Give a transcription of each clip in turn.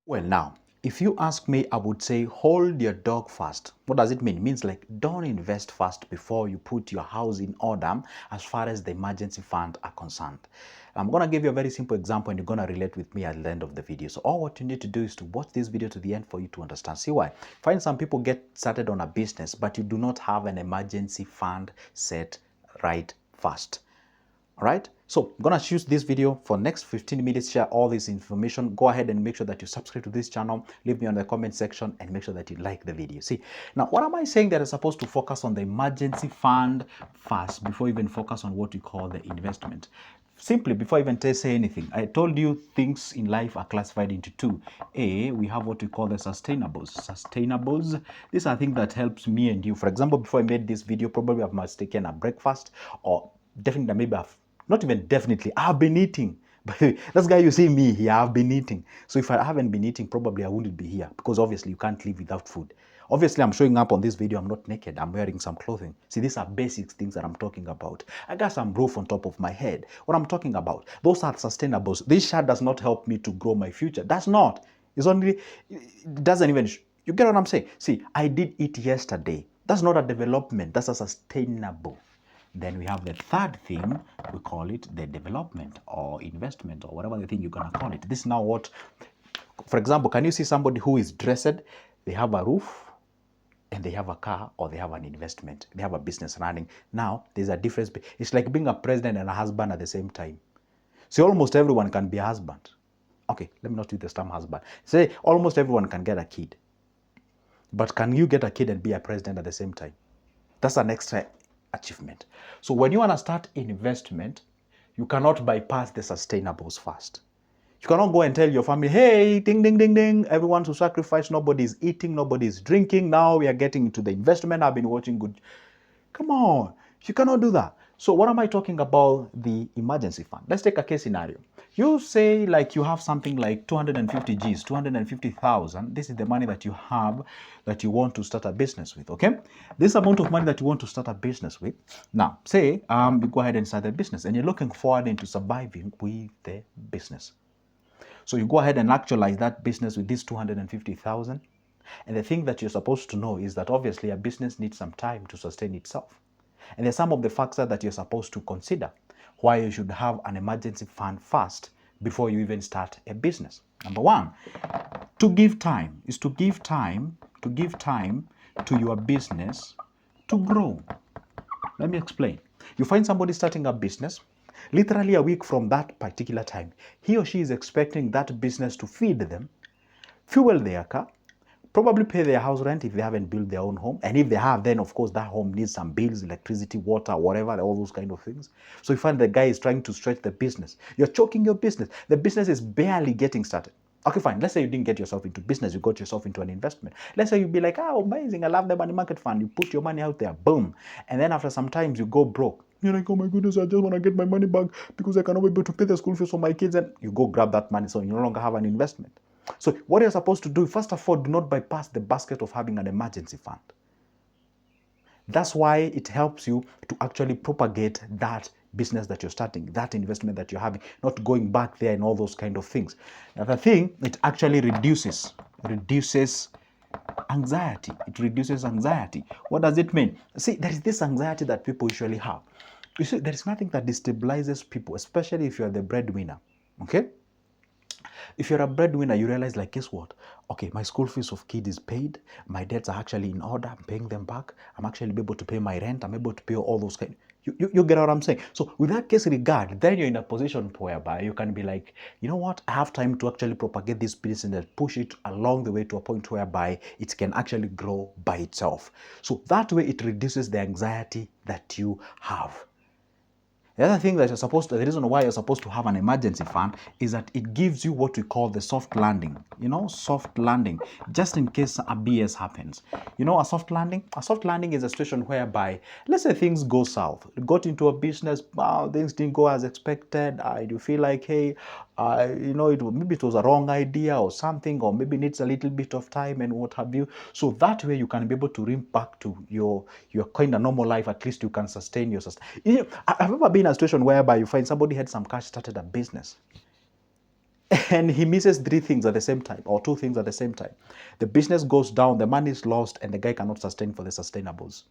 Well, now, if you ask me, I would say hold your dog fast. What does it mean? It means like don't invest fast before you put your house in order as far as the emergency fund are concerned. I'm going to give you a very simple example and you're going to relate with me at the end of the video. So all what you need to do is to watch this video to the end for you to understand. See why? Find some people get started on a business, but you do not have an emergency fund set right fast. All right, so I'm gonna choose this video for next 15 minutes, share all this information. Go ahead and make sure that you subscribe to this channel, leave me on the comment section and make sure that you like the video. See, now what am I saying that I'm supposed to focus on the emergency fund first before even focus on what we call the investment? Simply, before I even say anything, I told you things in life are classified into two. We have what we call the sustainables. Sustainables, these are things that helps me and you. For example, before I made this video, probably I've must taken a breakfast, or definitely maybe I've not even definitely, I've been eating. But this guy you see me here, I've been eating. So if I haven't been eating, probably I wouldn't be here because obviously you can't live without food. Obviously, I'm showing up on this video. I'm not naked. I'm wearing some clothing. See, these are basic things that I'm talking about. I got some roof on top of my head. What I'm talking about, those are sustainables. This shirt does not help me to grow my future. That's not. It's only, it doesn't even, you get what I'm saying? See, I did eat yesterday. That's not a development. That's a sustainable. Then we have the third thing, we call it the development or investment or whatever the thing you're going to call it. This is now what, for example, can you see somebody who is dressed, they have a roof and they have a car or they have an investment, they have a business running. Now, there's a difference. It's like being a president and a husband at the same time. So almost everyone can be a husband. Okay, let me not use the term husband. Say almost everyone can get a kid. But can you get a kid and be a president at the same time? That's an extra achievement. So when you want to start investment, you cannot bypass the sustainables first. You cannot go and tell your family, hey, ding, ding, ding, ding, everyone to sacrifice, nobody's eating, nobody's drinking. Now we are getting into the investment. I've been watching good. Come on, you cannot do that. So what am I talking about? The emergency fund. Let's take a case scenario. You say like you have something like 250 G's, 250,000. This is the money that you have that you want to start a business with, okay? This amount of money that you want to start a business with. Now, say you go ahead and start a business and you're looking forward into surviving with the business. So you go ahead and actualize that business with this 250,000. And the thing that you're supposed to know is that obviously a business needs some time to sustain itself. And there's some of the factors that you're supposed to consider why you should have an emergency fund first before you even start a business. Number one, to give time is to give time to your business to grow. Let me explain. You find somebody starting a business, literally a week from that particular time, he or she is expecting that business to feed them, fuel their car, probably pay their house rent if they haven't built their own home. And if they have, then of course that home needs some bills, electricity, water, whatever, all those kind of things. So you find the guy is trying to stretch the business. You're choking your business. The business is barely getting started. Okay, fine. Let's say you didn't get yourself into business, you got yourself into an investment. Let's say you'd be like, oh, amazing, I love the money market fund. You put your money out there, boom. And then after some time, you go broke. You're like, oh my goodness, I just want to get my money back because I cannot be able to pay the school fees for my kids. And you go grab that money, so you no longer have an investment. So what you're supposed to do, first of all, do not bypass the basket of having an emergency fund. That's why it helps you to actually propagate that business that you're starting, that investment that you're having, not going back there and all those kind of things. Another thing, it actually reduces anxiety. It reduces anxiety. What does it mean? See, there is this anxiety that people usually have. You see, there is nothing that destabilizes people, especially if you're the breadwinner. Okay? If you're a breadwinner, you realize, like, guess what? Okay, my school fees of kid is paid. My debts are actually in order. I'm paying them back. I'm actually able to pay my rent. I'm able to pay all those kind. You get what I'm saying? So with that case regard, then you're in a position whereby you can be like, you know what? I have time to actually propagate this business and push it along the way to a point whereby it can actually grow by itself. So that way it reduces the anxiety that you have. The other thing that you're supposed to, the reason why you're supposed to have an emergency fund is that it gives you what we call the soft landing. You know, soft landing, just in case a BS happens. You know, a soft landing? A soft landing is a situation whereby, let's say things go south. You got into a business, things didn't go as expected. You feel like, hey, you know, maybe it was a wrong idea or something, or maybe needs a little bit of time and what have you. So that way you can be able to rim back to your kind of normal life. At least you can sustain your You know, I've ever been in a situation whereby you find somebody had some cash, started a business. and he misses three things at the same time or two things at the same time. The business goes down, the money is lost, and the guy cannot sustain for the sustainables.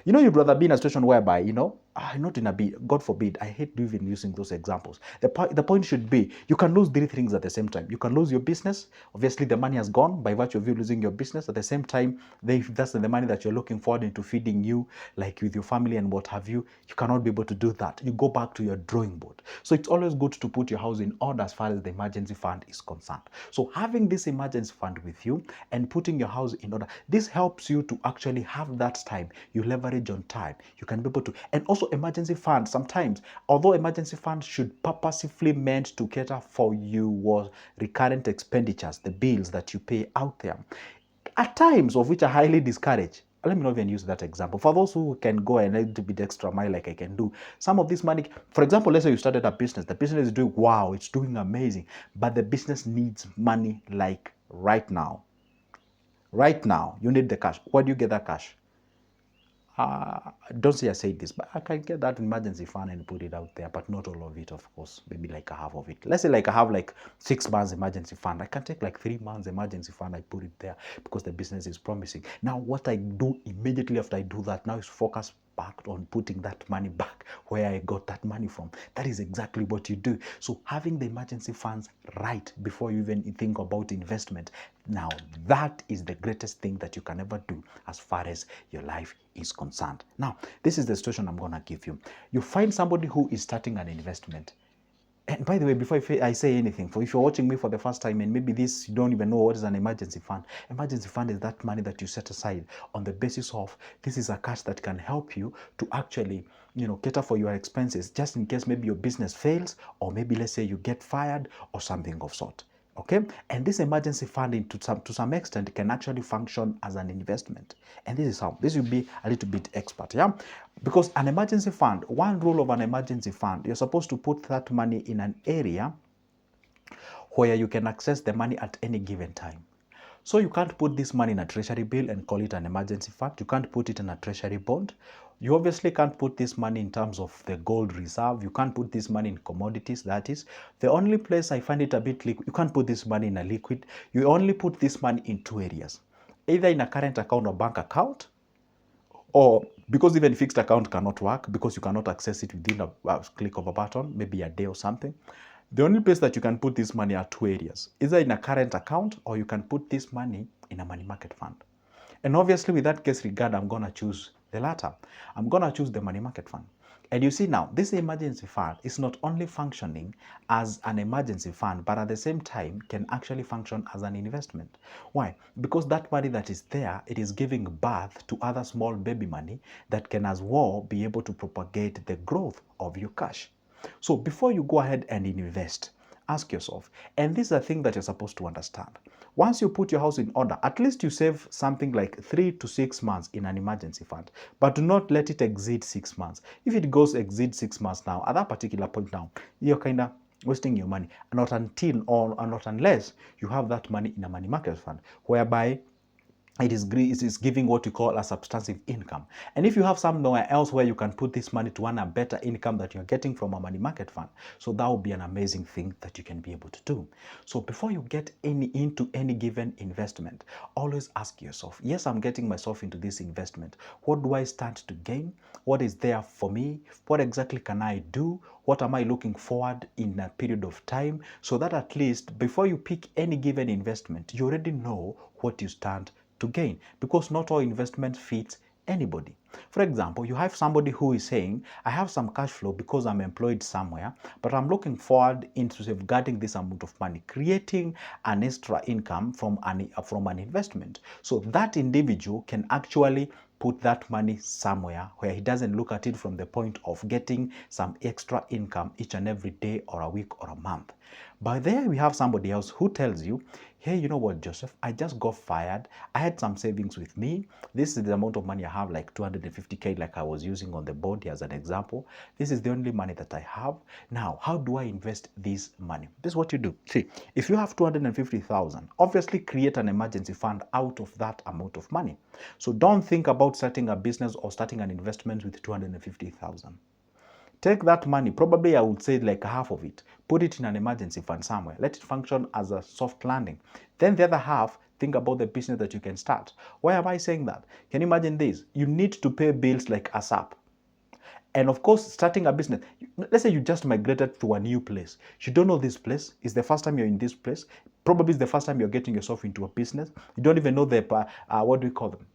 You'd rather be in a situation whereby, not in a be, God forbid, I hate even using those examples. The point should be, you can lose three things at the same time. You can lose your business. Obviously, the money has gone by virtue of you losing your business. At the same time, that's the money that you're looking forward into feeding you, like with your family and what have you. You cannot be able to do that. You go back to your drawing board. So it's always good to put your house in order as far as the emergency fund is concerned. So having this emergency fund with you and putting your house in order, this helps you to actually have that time. You leverage on time. You can be able to, and also emergency fund sometimes, although emergency fund should purposefully meant to cater for your recurrent expenditures, the bills that you pay out there, at times of which are highly discouraged. Let me not even use that example. For those who can go a little bit extra mile like I can do, some of this money, for example, let's say you started a business. The business is doing, wow, it's doing amazing. But the business needs money like right now. Right now, you need the cash. Where do you get that cash? Don't say I said this, but I can get that emergency fund and put it out there, but not all of it, of course. Maybe like a half of it. Let's say like I have like 6 months emergency fund. I can take like 3 months emergency fund. I put it there because the business is promising. Now, what I do immediately after I do that now is focus back on putting that money back where I got that money from. That is exactly what you do. So having the emergency funds right before you even think about investment, now that is the greatest thing that you can ever do as far as your life is concerned. Now, this is the situation I'm going to give you. You find somebody who is starting an investment. And by the way, before I say anything, if you're watching me for the first time and maybe this, you don't even know what is an emergency fund. Emergency fund is that money that you set aside on the basis of this is a cash that can help you to actually, cater for your expenses just in case maybe your business fails or maybe let's say you get fired or something of sort. Okay, and this emergency funding to some extent can actually function as an investment, and this is how this will be a little bit expert, yeah, because an emergency fund, one rule of an emergency fund, you're supposed to put that money in an area where you can access the money at any given time. So you can't put this money in a treasury bill and call it an emergency fund. You can't put it in a treasury bond. You obviously can't put this money in terms of the gold reserve. You can't put this money in commodities. That is the only place I find it a bit liquid. You can't put this money in a liquid. You only put this money in two areas, either in a current account or bank account, or because even fixed account cannot work because you cannot access it within a click of a button, maybe a day or something. The only place that you can put this money are two areas, either in a current account or you can put this money in a money market fund. And obviously with that case regard, I'm going to choose the latter. I'm going to choose the money market fund. And you see now, this emergency fund is not only functioning as an emergency fund, but at the same time can actually function as an investment. Why? Because that money that is there, it is giving birth to other small baby money that can as well be able to propagate the growth of your cash. So before you go ahead and invest, ask yourself, and this is a thing that you're supposed to understand. Once you put your house in order, at least you save something like 3 to 6 months in an emergency fund, but do not let it exceed 6 months. If it goes exceed 6 months now, at that particular point now, you're kind of wasting your money, not until or not unless you have that money in a money market fund, whereby it is giving what we call a substantive income. And if you have somewhere else where you can put this money to earn a better income that you're getting from a money market fund, so that would be an amazing thing that you can be able to do. So before you get into any given investment, always ask yourself, yes, I'm getting myself into this investment. What do I stand to gain? What is there for me? What exactly can I do? What am I looking forward in a period of time? So that at least before you pick any given investment, you already know what you stand to gain, because not all investment fits anybody. For example, you have somebody who is saying, I have some cash flow because I'm employed somewhere, but I'm looking forward into safeguarding this amount of money, creating an extra income from an investment. So that individual can actually put that money somewhere where he doesn't look at it from the point of getting some extra income each and every day or a week or a month. But there we have somebody else who tells you, hey, you know what, Joseph, I just got fired. I had some savings with me. This is the amount of money I have, like 250K, like I was using on the board here as an example. This is the only money that I have. Now, how do I invest this money? This is what you do. See, if you have 250,000, obviously create an emergency fund out of that amount of money. So don't think about starting a business or starting an investment with 250,000. Take that money, probably I would say like half of it, put it in an emergency fund somewhere. Let it function as a soft landing. Then the other half, think about the business that you can start. Why am I saying that? Can you imagine this? You need to pay bills like ASAP. And of course, starting a business, let's say you just migrated to a new place. You don't know this place. It's the first time you're in this place. Probably it's the first time you're getting yourself into a business. You don't even know the, what do we call them?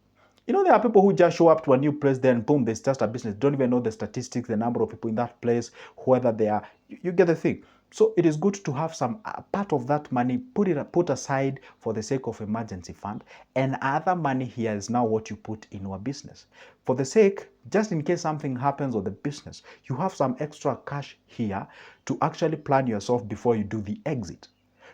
You know, there are people who just show up to a new place, then boom, they start a business. Don't even know the statistics, the number of people in that place, whether they are. You get the thing. So it is good to have some part of that money put aside for the sake of emergency fund, and other money here is now what you put in your business. For the sake, just in case something happens with the business, you have some extra cash here to actually plan yourself before you do the exit.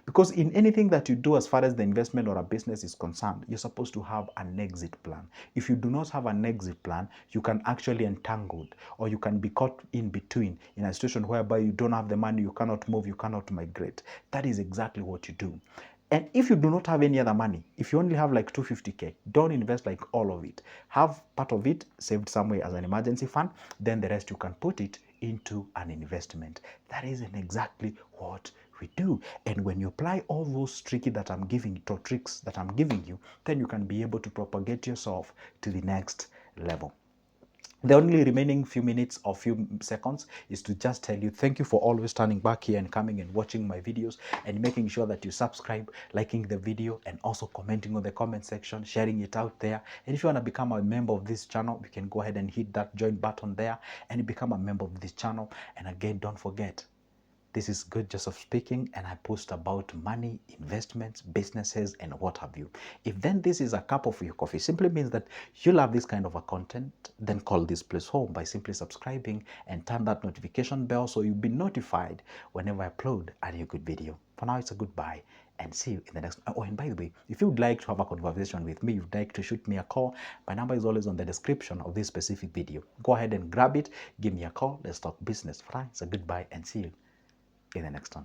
Because in anything that you do as far as the investment or a business is concerned, you're supposed to have an exit plan. If you do not have an exit plan, you can actually entangled, or you can be caught in between in a situation whereby you don't have the money, you cannot move, you cannot migrate. That is exactly what you do. And if you do not have any other money, if you only have like 250K, don't invest like all of it. Have part of it saved somewhere as an emergency fund, then the rest you can put it into an investment. That isn't exactly what we do. And when you apply all those tricks that I'm giving you, then you can be able to propagate yourself to the next level. The only remaining few minutes or few seconds is to just tell you thank you for always standing back here and coming and watching my videos and making sure that you subscribe, liking the video, and also commenting on the comment section, sharing it out there. And if you want to become a member of this channel, you can go ahead and hit that join button there and become a member of this channel. And again, don't forget, this is Good Joseph speaking, and I post about money, investments, businesses, and what have you. If then this is a cup of your coffee, simply means that you love this kind of a content, then call this place home by simply subscribing and turn that notification bell so you'll be notified whenever I upload a new good video. For now, it's a goodbye and see you in the next. Oh, and by the way, if you would like to have a conversation with me, you'd like to shoot me a call, my number is always on the description of this specific video. Go ahead and grab it, give me a call, let's talk business. For now, it's a goodbye and see you in the next one.